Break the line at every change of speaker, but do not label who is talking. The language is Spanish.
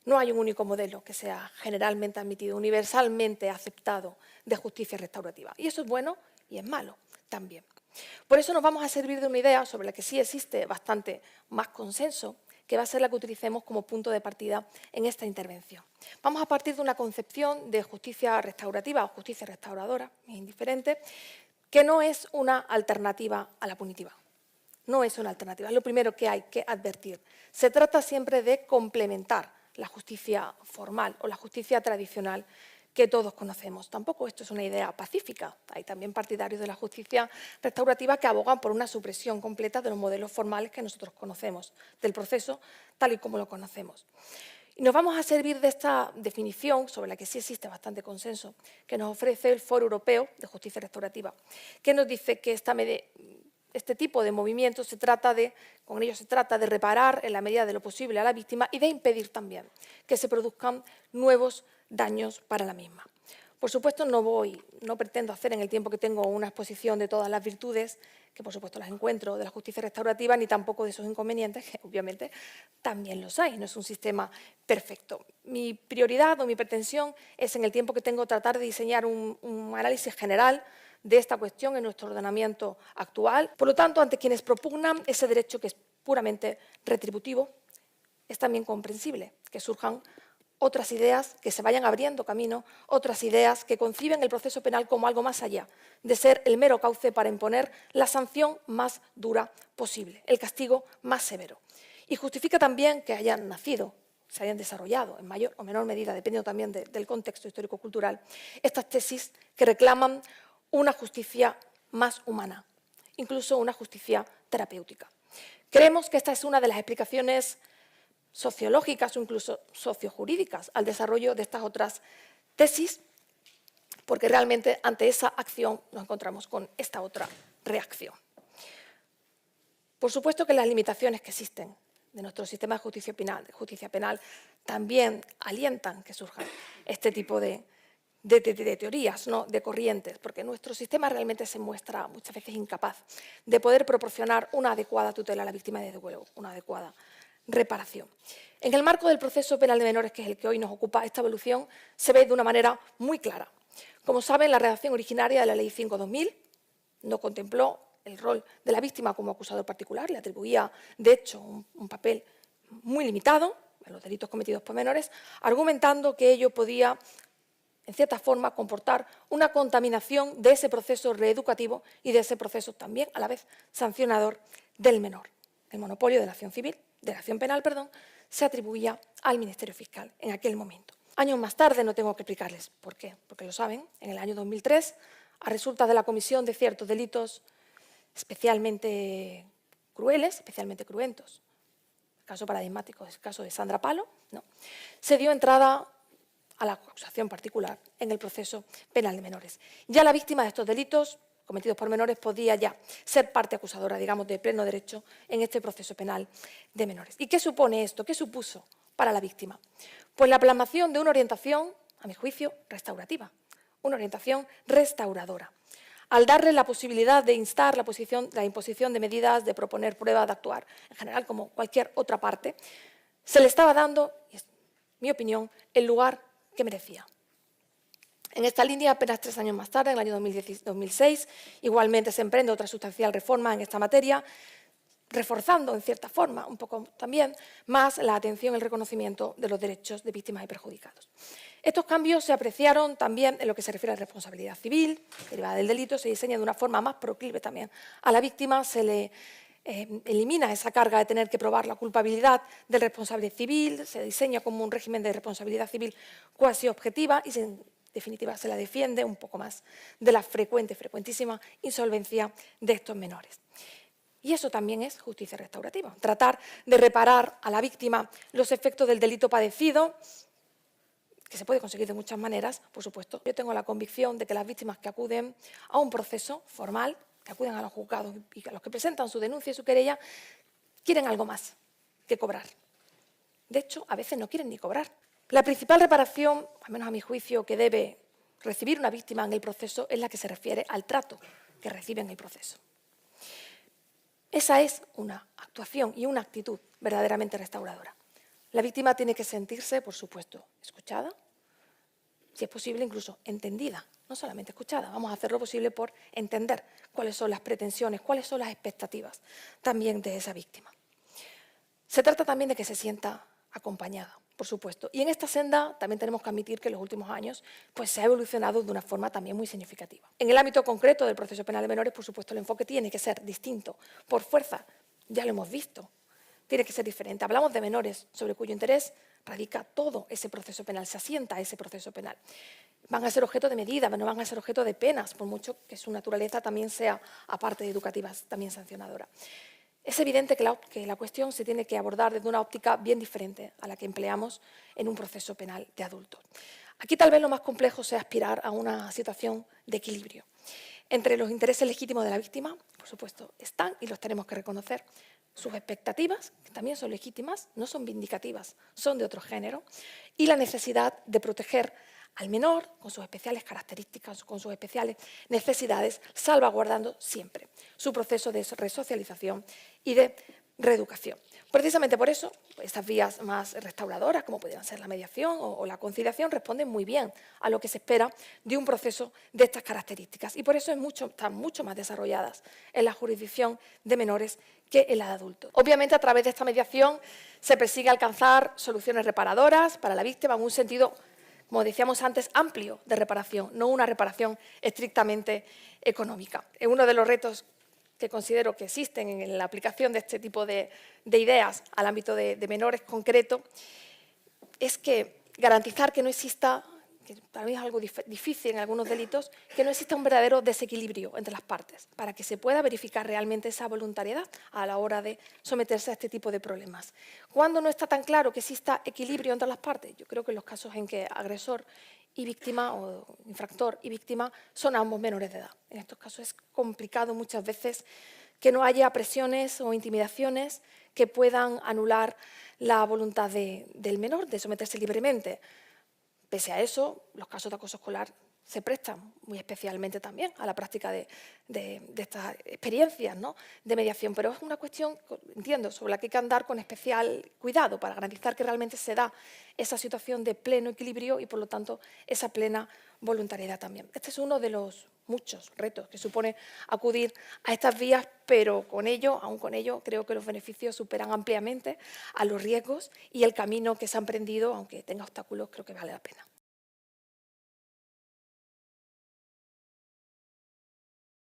No hay un único modelo que sea generalmente admitido, universalmente aceptado de justicia restaurativa. Y eso es bueno y es malo también. Por eso nos vamos a servir de una idea sobre la que sí existe bastante más consenso, que va a ser la que utilicemos como punto de partida en esta intervención. Vamos a partir de una concepción de justicia restaurativa o justicia restauradora, es indiferente, que no es una alternativa a la punitiva. No es una alternativa, es lo primero que hay que advertir. Se trata siempre de complementar la justicia formal o la justicia tradicional que todos conocemos. Tampoco esto es una idea pacífica. Hay también partidarios de la justicia restaurativa que abogan por una supresión completa de los modelos formales que nosotros conocemos, del proceso tal y como lo conocemos. Y nos vamos a servir de esta definición, sobre la que sí existe bastante consenso, que nos ofrece el Foro Europeo de Justicia Restaurativa, que nos dice que este tipo de movimientos con ellos se trata de reparar en la medida de lo posible a la víctima y de impedir también que se produzcan nuevos daños para la misma. Por supuesto, no pretendo hacer en el tiempo que tengo una exposición de todas las virtudes, que por supuesto las encuentro, de la justicia restaurativa, ni tampoco de esos inconvenientes, que obviamente también los hay, no es un sistema perfecto. Mi prioridad o mi pretensión es, en el tiempo que tengo, tratar de diseñar un análisis general de esta cuestión en nuestro ordenamiento actual. Por lo tanto, ante quienes propugnan ese derecho que es puramente retributivo, es también comprensible que surjan otras ideas, que se vayan abriendo camino, otras ideas que conciben el proceso penal como algo más allá de ser el mero cauce para imponer la sanción más dura posible, el castigo más severo. Y justifica también que hayan nacido, se hayan desarrollado en mayor o menor medida, dependiendo también del contexto histórico-cultural, estas tesis que reclaman una justicia más humana, incluso una justicia terapéutica. Creemos que esta es una de las explicaciones sociológicas o incluso sociojurídicas al desarrollo de estas otras tesis, porque realmente ante esa acción nos encontramos con esta otra reacción. Por supuesto que las limitaciones que existen de nuestro sistema de justicia penal también alientan que surjan este tipo de teorías, ¿no? De corrientes, porque nuestro sistema realmente se muestra muchas veces incapaz de poder proporcionar una adecuada tutela a la víctima y, desde luego, una adecuada reparación. En el marco del proceso penal de menores, que es el que hoy nos ocupa, esta evolución se ve de una manera muy clara. Como saben, la redacción originaria de la Ley 5/2000 no contempló el rol de la víctima como acusador particular, le atribuía, de hecho, un papel muy limitado en los delitos cometidos por menores, argumentando que ello podía, en cierta forma, comportar una contaminación de ese proceso reeducativo y de ese proceso también, a la vez, sancionador del menor. El monopolio de la acción penal, se atribuía al Ministerio Fiscal en aquel momento. Años más tarde, no tengo que explicarles por qué, porque lo saben, en el año 2003, a resultas de la comisión de ciertos delitos especialmente crueles, especialmente cruentos, el caso paradigmático es el caso de Sandra Palo, ¿no?, se dio entrada a la acusación particular en el proceso penal de menores. Ya la víctima de estos delitos cometidos por menores podía ya ser parte acusadora, digamos, de pleno derecho en este proceso penal de menores. ¿Y qué supone esto? ¿Qué supuso para la víctima? Pues la plasmación de una orientación, a mi juicio, restaurativa, una orientación restauradora. Al darle la posibilidad de instar la imposición de medidas, de proponer pruebas, de actuar, en general como cualquier otra parte, se le estaba dando, y es mi opinión, el lugar que merecía. En esta línea, apenas 3 años más tarde, en el año 2006, igualmente se emprende otra sustancial reforma en esta materia, reforzando, en cierta forma, un poco también, más la atención y el reconocimiento de los derechos de víctimas y perjudicados. Estos cambios se apreciaron también en lo que se refiere a la responsabilidad civil, derivada del delito, se diseña de una forma más proclive también a la víctima, se le elimina esa carga de tener que probar la culpabilidad del responsable civil, se diseña como un régimen de responsabilidad civil cuasi objetiva y en definitiva se la defiende un poco más de la frecuentísima insolvencia de estos menores. Y eso también es justicia restaurativa, tratar de reparar a la víctima los efectos del delito padecido, que se puede conseguir de muchas maneras, por supuesto. Yo tengo la convicción de que las víctimas que acuden a un proceso formal, que acuden a los juzgados y a los que presentan su denuncia y su querella, quieren algo más que cobrar. De hecho, a veces no quieren ni cobrar. La principal reparación, al menos a mi juicio, que debe recibir una víctima en el proceso es la que se refiere al trato que recibe en el proceso. Esa es una actuación y una actitud verdaderamente restauradora. La víctima tiene que sentirse, por supuesto, escuchada, si es posible incluso entendida, no solamente escuchada. Vamos a hacer lo posible por entender cuáles son las pretensiones, cuáles son las expectativas también de esa víctima. Se trata también de que se sienta acompañada, por supuesto. Y en esta senda también tenemos que admitir que en los últimos años pues, se ha evolucionado de una forma también muy significativa. En el ámbito concreto del proceso penal de menores, por supuesto, el enfoque tiene que ser distinto. Por fuerza, ya lo hemos visto, tiene que ser diferente. Hablamos de menores sobre cuyo interés radica todo ese proceso penal, se asienta ese proceso penal. Van a ser objeto de medidas, no van a ser objeto de penas, por mucho que su naturaleza también sea, aparte de educativa, también sancionadora. Es evidente que la cuestión se tiene que abordar desde una óptica bien diferente a la que empleamos en un proceso penal de adultos. Aquí tal vez lo más complejo sea aspirar a una situación de equilibrio. Entre los intereses legítimos de la víctima, por supuesto, están, y los tenemos que reconocer, sus expectativas, que también son legítimas, no son vindicativas, son de otro género, y la necesidad de proteger al menor con sus especiales características, con sus especiales necesidades, salvaguardando siempre su proceso de resocialización y de reeducación. Precisamente por eso, estas vías más restauradoras, como podrían ser la mediación o la conciliación, responden muy bien a lo que se espera de un proceso de estas características. Y por eso están mucho más desarrolladas en la jurisdicción de menores que en la de adultos. Obviamente, a través de esta mediación se persigue alcanzar soluciones reparadoras para la víctima en un sentido, como decíamos antes, amplio de reparación, no una reparación estrictamente económica. Es uno de los retos que considero que existen en la aplicación de este tipo de ideas al ámbito de menores concreto, es que garantizar que no exista, que para mí es algo difícil en algunos delitos, que no exista un verdadero desequilibrio entre las partes, para que se pueda verificar realmente esa voluntariedad a la hora de someterse a este tipo de problemas. ¿Cuándo no está tan claro que exista equilibrio entre las partes? Yo creo que en los casos en que agresor y víctima, o infractor y víctima, son ambos menores de edad. En estos casos es complicado muchas veces que no haya presiones o intimidaciones que puedan anular la voluntad del menor de someterse libremente. Pese a eso, los casos de acoso escolar se prestan muy especialmente también a la práctica de estas experiencias, ¿no?, de mediación, pero es una cuestión, entiendo, sobre la que hay que andar con especial cuidado para garantizar que realmente se da esa situación de pleno equilibrio y, por lo tanto, esa plena voluntariedad también. Este es uno de los muchos retos que supone acudir a estas vías, pero aún con ello, creo que los beneficios superan ampliamente a los riesgos y el camino que se ha emprendido, aunque tenga obstáculos, creo que vale la pena.